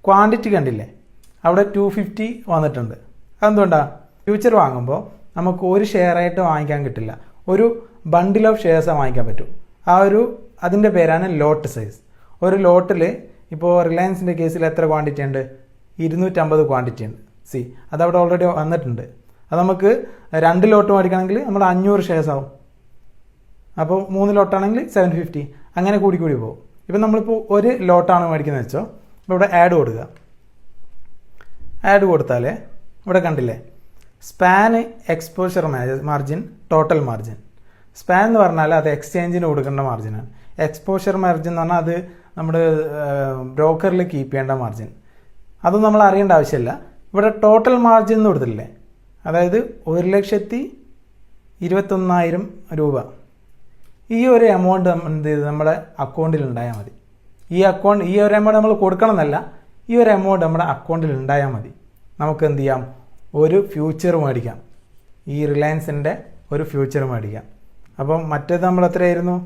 Quantity കണ്ടില്ലേ, അവിടെ 250 വന്നിട്ടുണ്ട്. അതെന്തുകൊണ്ടാണ്? ഫ്യൂച്ചർ വാങ്ങുമ്പോൾ നമുക്ക് ഒരു ഷെയറായിട്ട് വാങ്ങിക്കാൻ കിട്ടില്ല, ഒരു ബണ്ടിൽ ഓഫ് ഷെയർസാണ് വാങ്ങിക്കാൻ പറ്റും. അതിൻ്റെ പേരാണ് ലോട്ട് സൈസ്. ഒരു ലോട്ടിൽ ഇപ്പോൾ റിലയൻസിൻ്റെ കേസിൽ എത്ര ക്വാണ്ടിറ്റി ഉണ്ട്? 250 ക്വാണ്ടിറ്റി ഉണ്ട്. അതവിടെ ഓൾറെഡി വന്നിട്ടുണ്ട്. അത് നമുക്ക് 2 ലോട്ട് മേടിക്കണമെങ്കിൽ നമ്മൾ 500 ഷെയർസ് ആവും. അപ്പോൾ 3 ലോട്ടാണെങ്കിൽ 750, അങ്ങനെ കൂടി പോകും. ഇപ്പം നമ്മളിപ്പോൾ ഒരു ലോട്ടാണ് മേടിക്കുന്നത് വെച്ചോ, ഇപ്പോൾ ഇവിടെ ആഡ് കൊടുക്കുക. ആഡ് കൊടുത്താൽ ഇവിടെ കണ്ടില്ലേ, span, exposure margin, total margin. Span എന്ന് പറഞ്ഞാൽ അത് എക്സ്ചേഞ്ചിന് കൊടുക്കേണ്ട മാർജിനാണ്. എക്സ്പോഷർ മാർജിൻ എന്ന് പറഞ്ഞാൽ അത് നമ്മുടെ ബ്രോക്കറിൽ കീപ്പ് ചെയ്യേണ്ട മാർജിൻ. അതൊന്നും നമ്മൾ അറിയേണ്ട ആവശ്യമില്ല. ഇവിടെ ടോട്ടൽ മാർജിൻ എന്ന് കൊടുത്തില്ലേ, അതായത് 1,21,000 രൂപ. ഈ ഒരു എമൗണ്ട് എന്ത് ചെയ്ത് നമ്മുടെ അക്കൗണ്ടിൽ ഉണ്ടായാൽ മതി. ഈ ഒരു എമൗണ്ട് നമ്മൾ കൊടുക്കണം എന്നല്ല, ഈ ഒരു എമൗണ്ട് നമ്മുടെ അക്കൗണ്ടിൽ ഉണ്ടായാൽ മതി. നമുക്ക് എന്ത് ചെയ്യാം? ഒരു ഫ്യൂച്ചർ മേടിക്കാം. ഈ റിലയൻസിൻ്റെ ഒരു ഫ്യൂച്ചർ മേടിക്കാം. അപ്പം മറ്റേത് നമ്മൾ എത്രയായിരുന്നു?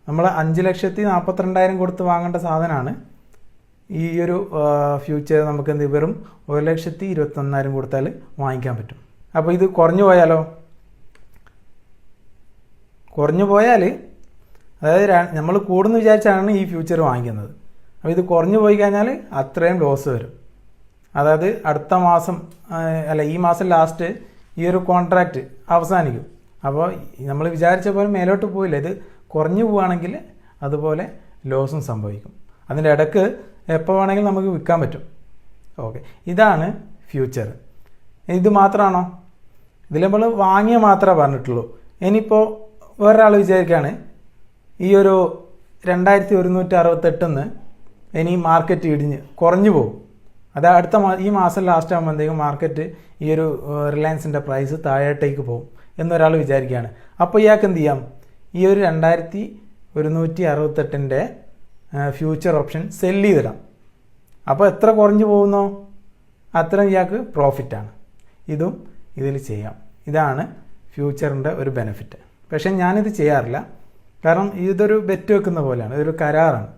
നമ്മൾ 5,42,000 കൊടുത്ത് വാങ്ങേണ്ട സാധനമാണ്. ഈ ഒരു ഫ്യൂച്ചർ നമുക്ക് എന്ത് വെറും 1,21,000 കൊടുത്താൽ വാങ്ങിക്കാൻ പറ്റും. അപ്പോൾ ഇത് കുറഞ്ഞു പോയാലോ? കുറഞ്ഞു പോയാൽ, അതായത് നമ്മൾ കൂടുന്നു വിചാരിച്ചാണ് ഈ ഫ്യൂച്ചർ വാങ്ങിക്കുന്നത്. അപ്പോൾ ഇത് കുറഞ്ഞു പോയി കഴിഞ്ഞാൽ അത്രയും ലോസ് വരും. അതായത് അടുത്ത മാസം ഈ മാസം ലാസ്റ്റ് ഈ ഒരു കോൺട്രാക്റ്റ് അവസാനിക്കും. അപ്പോൾ നമ്മൾ വിചാരിച്ച പോലെ മേലോട്ട് പോയില്ല. ഇത് കുറഞ്ഞു പോവുകയാണെങ്കിൽ അതുപോലെ ലോസും സംഭവിക്കും. അതിൻ്റെ ഇടയ്ക്ക് എപ്പോൾ വേണമെങ്കിലും നമുക്ക് വിൽക്കാൻ പറ്റും. ഓക്കെ, ഇതാണ് ഫ്യൂച്ചർ. ഇത് മാത്രമാണോ? ഇതിൽ നമ്മൾ വാങ്ങിയ മാത്രമേ പറഞ്ഞിട്ടുള്ളൂ. ഇനിയിപ്പോൾ വേറൊരാൾ വിചാരിക്കുകയാണ് ഈ ഒരു 2,168 ഇനി മാർക്കറ്റ് ഇടിഞ്ഞ് കുറഞ്ഞു പോകും. അത് ഈ മാസം ലാസ്റ്റ് ആകുമ്പോഴത്തേക്കും മാർക്കറ്റ് ഈ ഒരു റിലയൻസിൻ്റെ പ്രൈസ് താഴോട്ടേക്ക് പോകും എന്നൊരാൾ വിചാരിക്കുകയാണ്. അപ്പോൾ ഇയാൾക്ക് എന്ത് ചെയ്യാം? ഈ ഒരു 2,168 ഫ്യൂച്ചർ ഓപ്ഷൻ സെല്ല് ചെയ്തിടാം. അപ്പോൾ എത്ര കുറഞ്ഞു പോകുന്നോ അത്ര ഇയാൾക്ക് പ്രോഫിറ്റാണ്. ഇതും ഇതിൽ ചെയ്യാം. ഇതാണ് ഫ്യൂച്ചറിൻ്റെ ഒരു ബെനിഫിറ്റ്. പക്ഷേ ഞാനിത് ചെയ്യാറില്ല, കാരണം ഇതൊരു ബെറ്റ് വെക്കുന്ന പോലെയാണ്, ഇതൊരു കരാറാണ്.